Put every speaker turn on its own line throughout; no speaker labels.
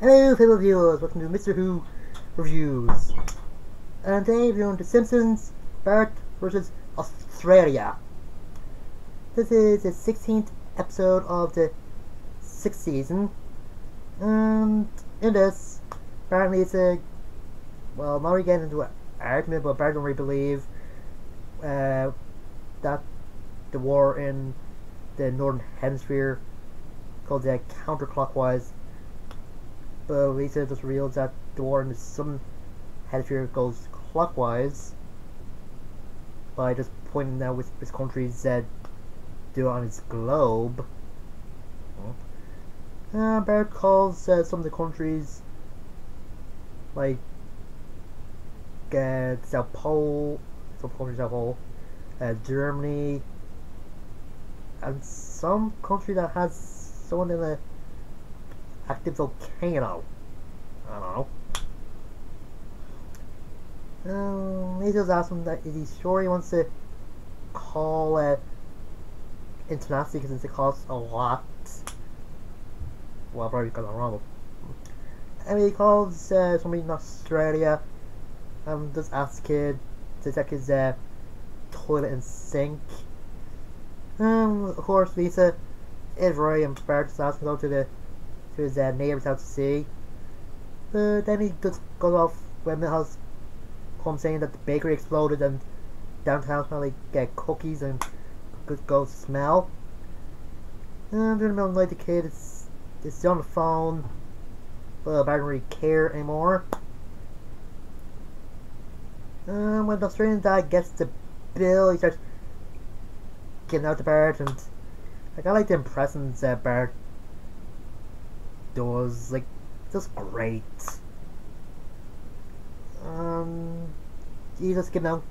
Hello fellow viewers, welcome to Mr.Who Reviews. And today we're on The Simpsons, Bart versus Australia. This is the 16th episode of the 6th season. And in this, apparently it's a, well, not really getting into an argument, but Bart don't really believe that the war in the Northern Hemisphere called the counterclockwise. But Lisa just reveals that the war in the Southern Hemisphere goes clockwise by just pointing out which countries do on its globe. Bart calls some of the countries like South Pole, Germany, and some country that has someone in a active volcano. I don't know. He just asked him that is he sure he wants to call internationally because it costs a lot. Well, probably because I'm wrong. And he calls somebody in Australia and just asks the kid to check his toilet and sink. Of course, Lisa is very embarrassed to ask him to go to his neighbour's house to see. But then he just goes off when the house comes saying that the bakery exploded and downtown smell like cookies and good goes smell. And during the middle of the night the kid is still on the phone, but I don't really care anymore. When the Australian dad gets the bill, he starts getting out the Bart, and I like the impressions that Bart does, like, just great. He just giving out,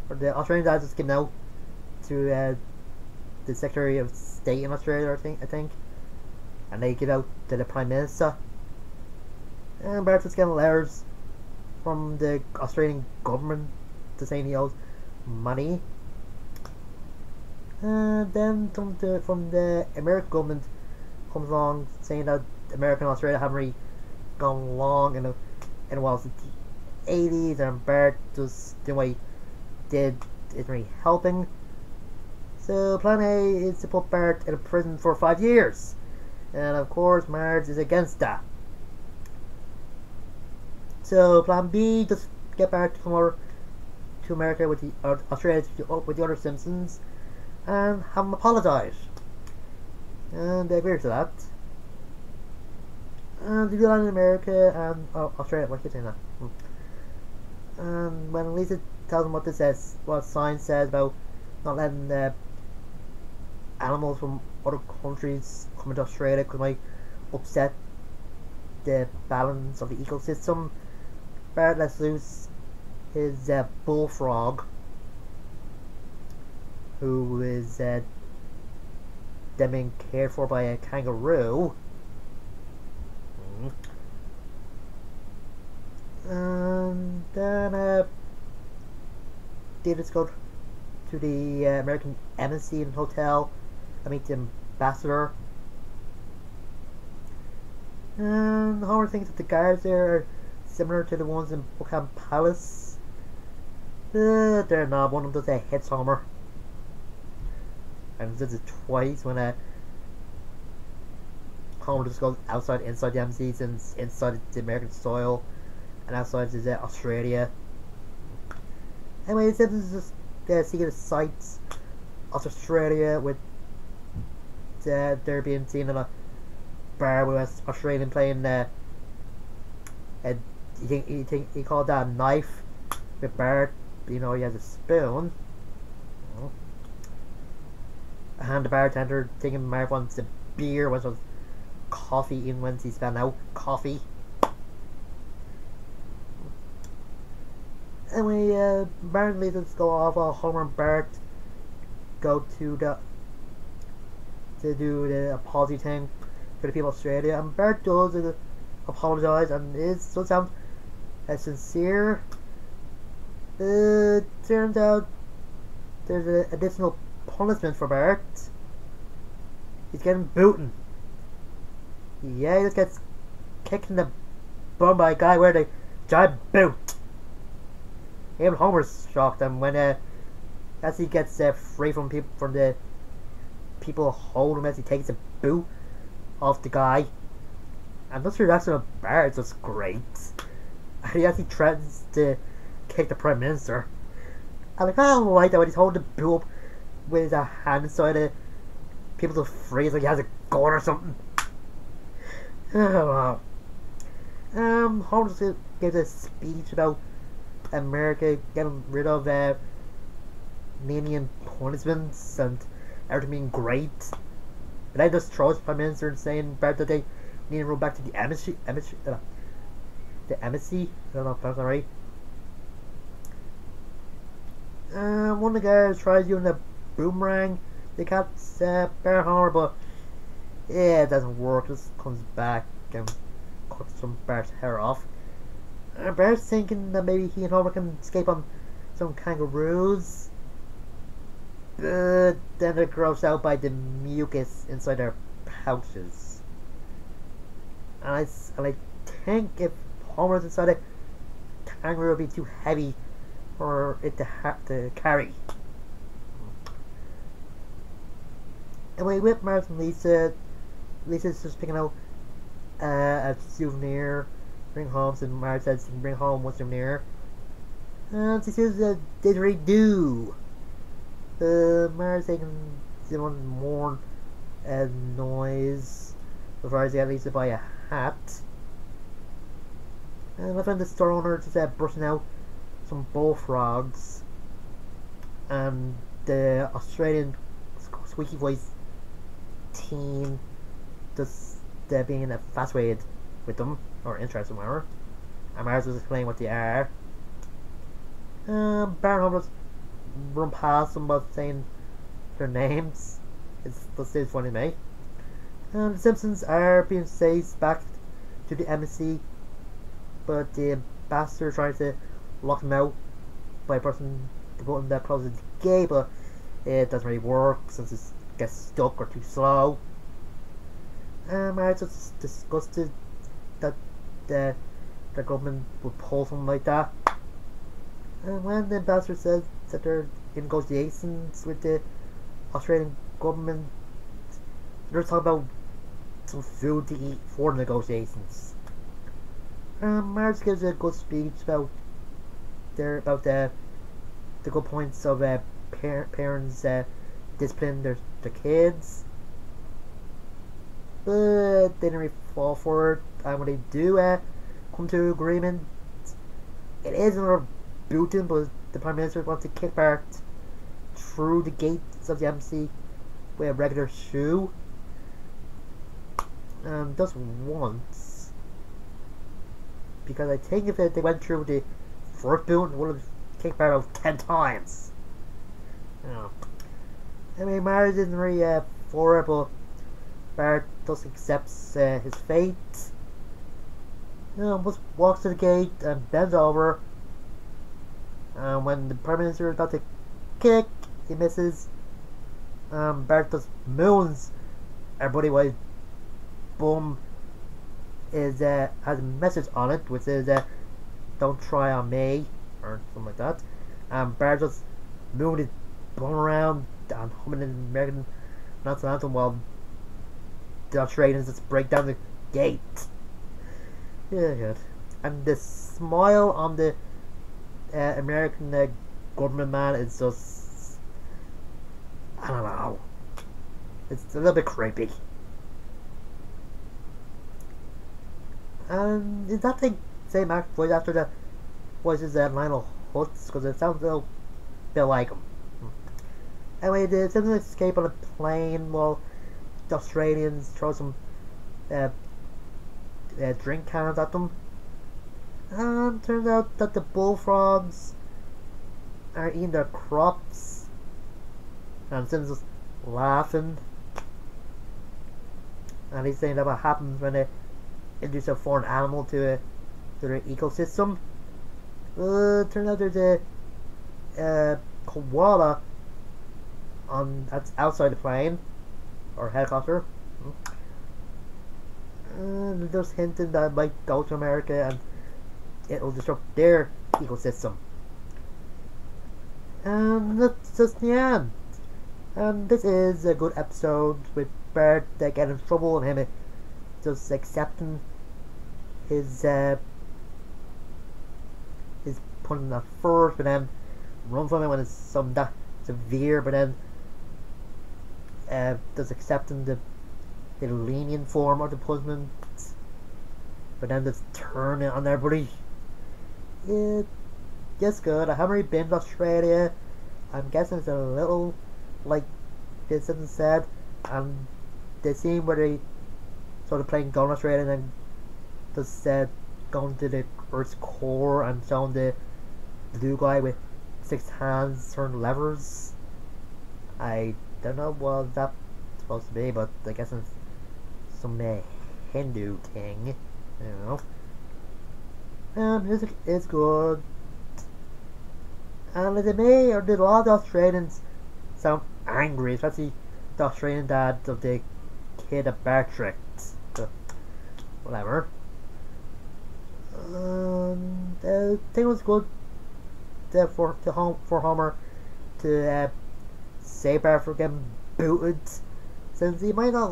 or the Australian dad just giving out to the Secretary of State in Australia, I think, and they give out to the Prime Minister. And Bart's just getting letters from the Australian government to saying he owes money. And then from the American government comes along saying that America and Australia haven't really gone along in a while since the 80s, and Bart just doing what he did isn't really helping. So plan A is to put Bart in a prison for 5 years. And of course Marge is against that. So plan B, just get Bart to come over to America with the Australia with the other Simpsons and have him apologise. And they agree to that. And they do that in America and Australia. What keep saying that? And when Lisa tells him what this says, what science says about not letting animals from other countries come into Australia because it might upset the balance of the ecosystem, Bart lets loose his bullfrog, who is then being cared for by a kangaroo. And then they just go to the American Embassy and Hotel and meet the ambassador. And Homer thinks that the guards there are similar to the ones in Buckingham Palace. They're not. One of them does hits Homer. And does it twice when Homer just goes inside the embassy, and inside the American soil, and outside is Australia. Anyway, the Simpsons just see the sights of Australia with they're being seen in a bar with an Australian playing he called that a knife with Bart, you know, he has a spoon. And the bartender thinking Marv wants a beer, wants a coffee, even when he's spelled out coffee. Anyway, Bart and Lisa just go off while Homer and Bart go to do the apology thing for the people of Australia, and Bart does apologise and does sound sincere. Turns out there's an additional punishment for Bart. He's getting booting. Yeah, he just gets kicked in the bum by a guy wearing a giant boot. Even Homer's shocked, and when as he gets free from the people holding him as he takes a boot off the guy. I'm not sure that's a Bart, it's just great. And he actually threatens to kick the Prime Minister. I like, I don't like that when he's holding the boot up with his hand inside it. People just freeze like he has a gun or something. Oh, wow. Homer just gives a speech about America getting rid of lenient punishments and everything being great. But then just throws the Prime Minister and saying Bart that they need to roll back to the embassy. The embassy? I don't know if that's alright. One of the guys tries using a boomerang. They catch Bart Homer, but yeah, it doesn't work. It just comes back and cuts some Bart's hair off. Bart's thinking that maybe he and Homer can escape on some kangaroos. But then they're grossed out by the mucus inside their pouches. And I think if Homer's inside a kangaroo, would be too heavy for it to have to carry. Anyway, with Marge and Lisa, Lisa's just picking out a souvenir, bring home. So Marge says she can bring home one souvenir. And she says a didgeridoo. Marge taking one more noise before she got Lisa to buy a hat. And I found the store owner just brushing out some bullfrogs, and the Australian squeaky voice teen just being infatuated with them or interested, whatever. And Marge was explaining what they are. Bart and Homer just run past them but saying their names. It's funny to me. The Simpsons are being chased back to the embassy, but the ambassador tries to lock them out by pressing the button that closes the gate, but it doesn't really work since it gets stuck or too slow. Marge just disgusted that the government would pull something like that. And when the ambassador says that they're in negotiations with the Australian government, they're talking about some food to eat for the negotiations. Marge gives a good speech about the good points of parents discipline their kids, but they didn't really fall for it. And when they do come to an agreement, it is another booting, but the Prime Minister wants to kick Bart through the gates of the embassy with a regular shoe. Just once, because I think if they went through the first boot, it would have kicked Bart out 10 times. Anyway, Marge isn't really for it, but Bart just accepts his fate. Just walks to the gate and bends over. And when the Prime Minister is about to kick, he misses. Bart just moons everybody while his bum has a message on it, which is "Don't try on me" or something like that. And Bart just moving his bum around and humming an American national anthem while the Australians just break down the gate. Yeah, good. And the smile on the American government man is just, I don't know, it's a little bit creepy. And is that the same voice after the voices Lionel Hutz? Because it sounds a little bit like him. Anyway, the Simpsons escape on a plane while the Australians throw some drink cans at them. And turns out that the bullfrogs are eating their crops. And Simpsons is laughing. And he's saying that what happens when they introduce a foreign animal to their ecosystem. Turns out there's a koala that's outside the plane or helicopter. There's hinting that it might go to America and it'll disrupt their ecosystem. And that's just the end. And this is a good episode with Bart getting in trouble and him just accepting his punishment at first, but then run from it when it's something that severe, but then just accepting the lenient form of the punishment, but then just turn it on everybody. It's good. I haven't really been to Australia. I'm guessing it's a little like this Simpsons said, and the scene where they sort of playing Gone Australia and then just going to the Earth's core and showing the blue guy with 6 hands turning levers. I don't know what that's supposed to be, but I guess it's some Hindu thing, you know. Music is good, and to me, or did a lot of the Australians sound angry, especially the Australian dad of the kid that Bart tricked. So, whatever. The thing was good for Homer to say Bart for getting booted, since he might not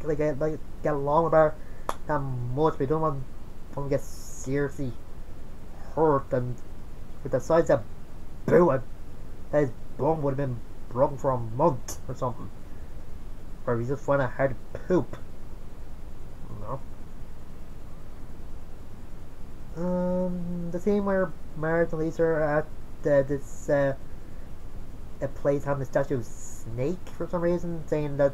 get along with Bart that much, but he don't want him to get seriously hurt, and with the size of boot, that his bum would have been broken for a month or something, or he just found it hard to poop. You know. The scene where Marge and Lisa are at this a place having a statue of Snake for some reason, saying that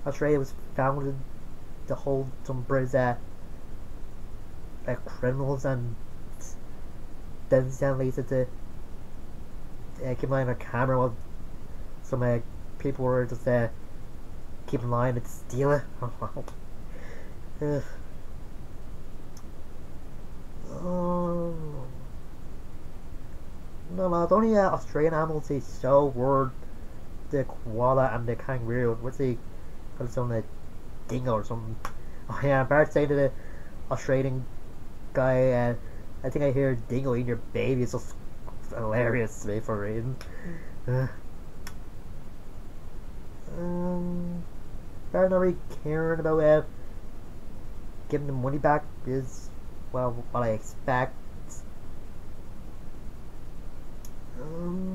Australia was founded to hold some British criminals, and then send Lisa to keep an eye on her camera while some people were just keeping an eye on it to steal it. No, the only Australian animals they show were the koala and the kangaroo. What's the called, some dingo or something? Oh yeah, Bart saying to the Australian guy, I think I hear dingo eating your baby. It's just hilarious to me for a reason. Bart not really caring about giving the money back is, well, what I expect.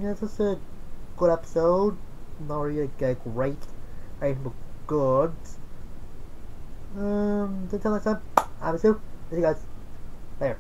Yeah, it's just a good episode. Not really great, but good. Until next time, I'm Stu. See you guys later.